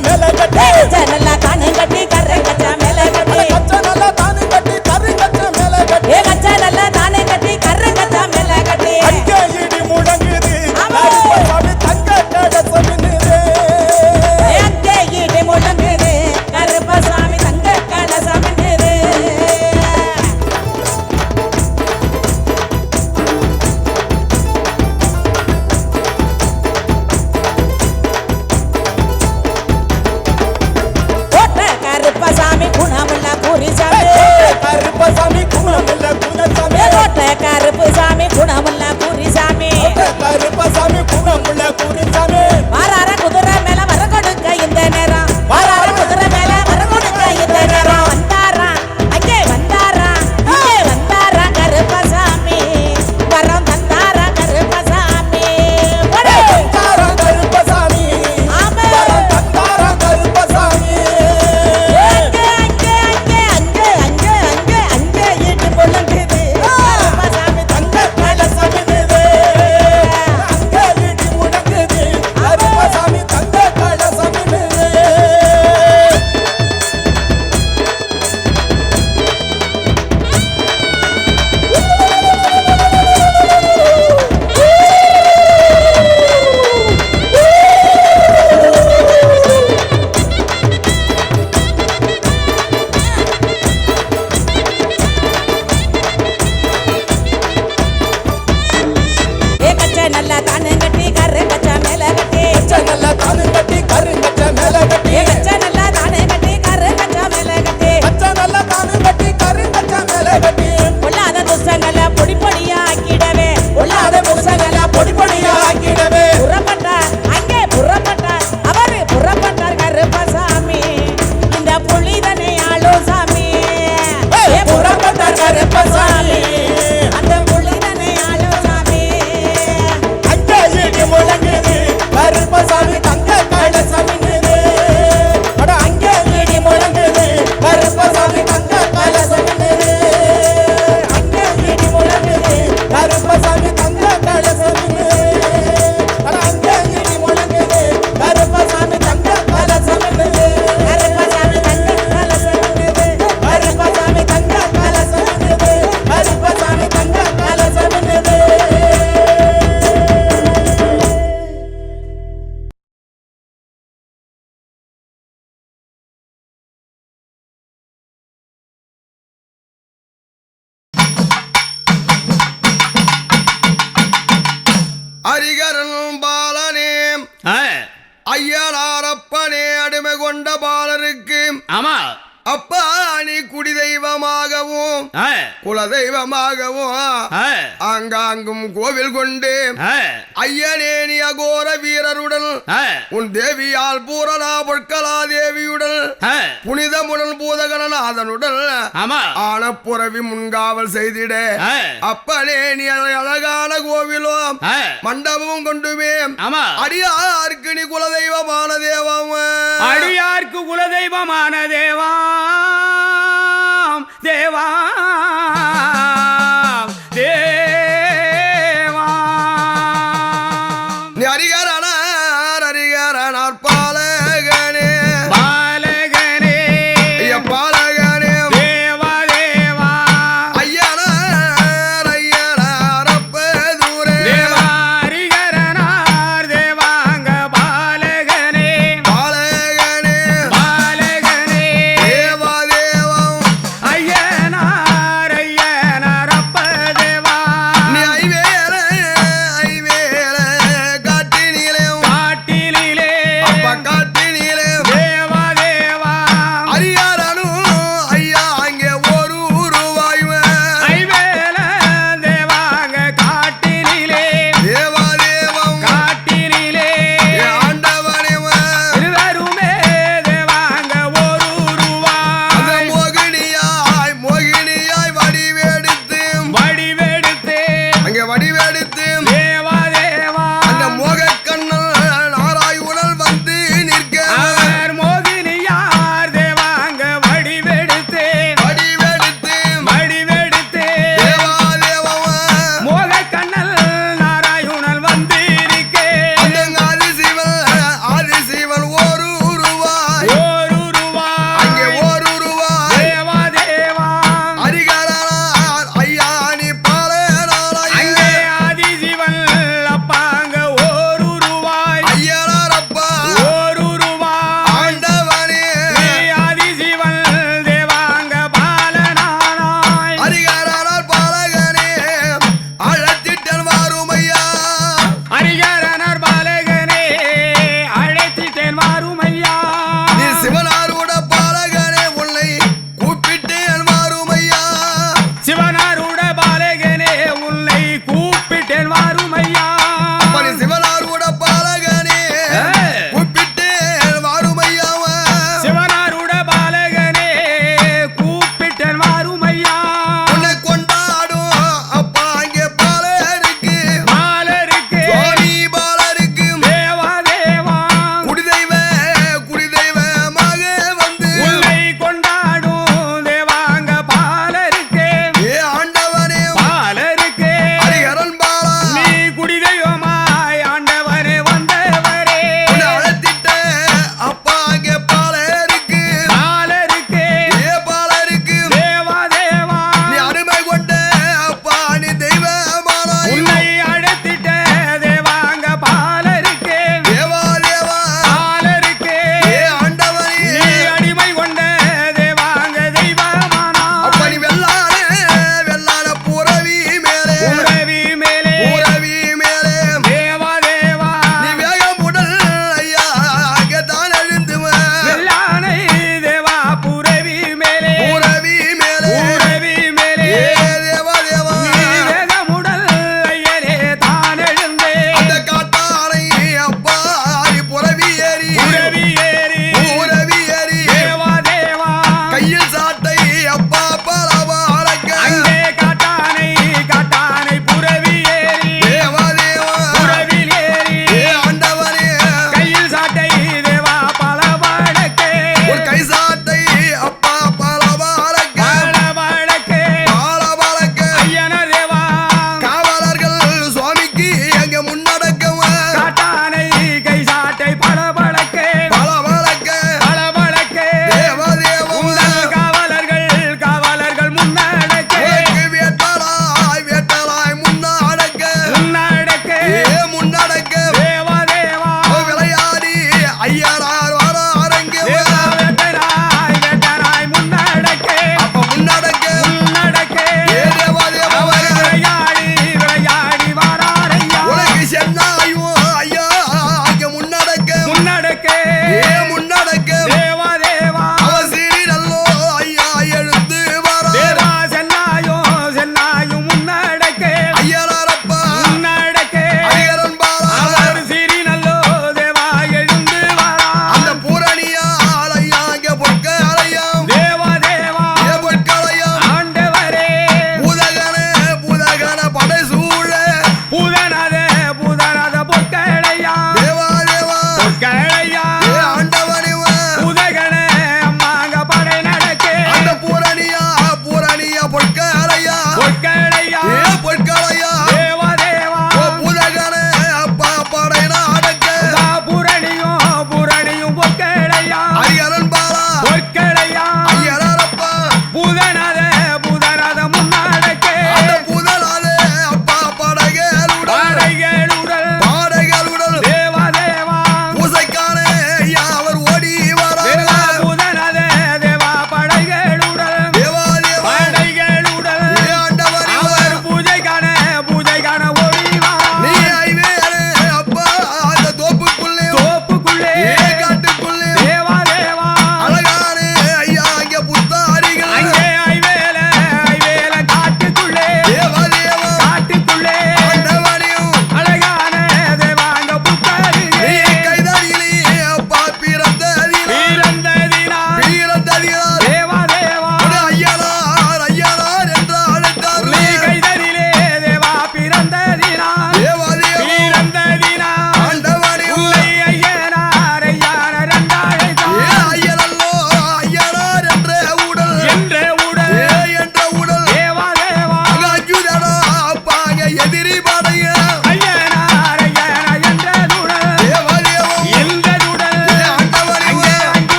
மேல கட்டி நல்லா தானே கட்டி கரை கச்சா மேல கட்டி கச்சா நல்லா தானே கட்டி கரை கச்சா மேல கட்டி கச்சா நல்லா தானே கட்டி கரை கச்சா மேல கட்டி அங்கே இடி முழங்குது கருப்பசாமி தங்க கலசமின்னுது அங்கே இடி முழங்குது கருப்பசாமி தங்க கலசமின்னுது கருப்பசாமி குணமுள்ள குறிசாமி கருப்பசாமி குணமில்ல குணசாமி கருப்பசாமி குணமுள்ள குறிசாமி கருப்பசாமி குணமுள்ள குறிசாமி வாரார குதிரை மேல வர கொடுக்க இந்த நேரம் வாரார குதிரை மேல வர கொடுக்க இந்த நேரம் வந்தாரா அங்கே வந்தாரா இங்கே வந்தாரா கருப்பசாமி வரம் தந்தாரா கருப்பசாமி தந்தாரா கருப்பசாமி ஆமா வரம் தந்தாரா கருப்பசாமி அங்கே அங்கே அங்கே அங்கே அங்கே அங்கே அங்கே இடி முழங்குது கருப்பசாமி தங்க கலசமின்னுது அங்கே இடி முழங்குது கருப்பசாமி தங்க கலசமின்னுது கச்சை நல்லா தானே கட்டி கரை கச்சா மேல கட்டி கச்சா நல்லா தானே கட்டி கரை கச்சா மேல கட்டி கச்சை நல்லா தானே கட்டி கரை கச்சா மேல கட்டி கச்சா நல்லா தானே கட்டி கரை கச்சா மேல கட்டி உள்ளாத துஷ்டங்களை பொடி பொடியா ஆக்கிடவே உள்ளாத புசங்களா பொடி பொடியா ஆக்கிடவே புறப்பட்டார் அங்கே புறப்பட்டார் அவரு புறப்பட்டார் கருப்பசாமி இந்த புலிதனை ஆளும் சாமி புறப்பட்டார் கருப்பசாமி அந்த புலிதனை ஆளும் சாமி அங்கே இடி முழங்குது கருப்பசாமி தங்க கலசமின்னுது அட அங்கே இடி முழங்குது கருப்பசாமி தங்க கலசமின்னுது அங்கே இடி முழங்குது கருப்பசாமி தங்க கலசமின்னுது அட அங்கே இடி முழங்குது கருப்பசாமி தங்க கலசமின்னுது கருப்பசாமி தங்க கலசமின்னுது கருப்பசாமி தங்க கலசமின்னுது கருப்பசாமி தங்க கலசமின்னுது அரிகரன் பாலனே ஐயனாரப்பனே அடிமை கொண்ட பாலருக்கு ஆமா அப்பா நீ குடி தெய்வமாகவும் குல தெய்வமாகவும் ஆங்காங்கும் கோவில் கொண்டு ஐயனே நீ அகோர வீரருடன் உன் தேவியால் பூரணா பொற்கலா தேவியுடன் புனிதமுடன் பூதகணநாதனுடன் ஆமா ஆனப்புறவி முன்காவல் செய்திட அப்பனே நீ அழகான கோவிலும் மண்டபமும் கொண்டுமே ஆமா அடியாருக்கு நீ குலதெய்வமான தேவம் அடியார்க்கு குலதெய்வமான தேவா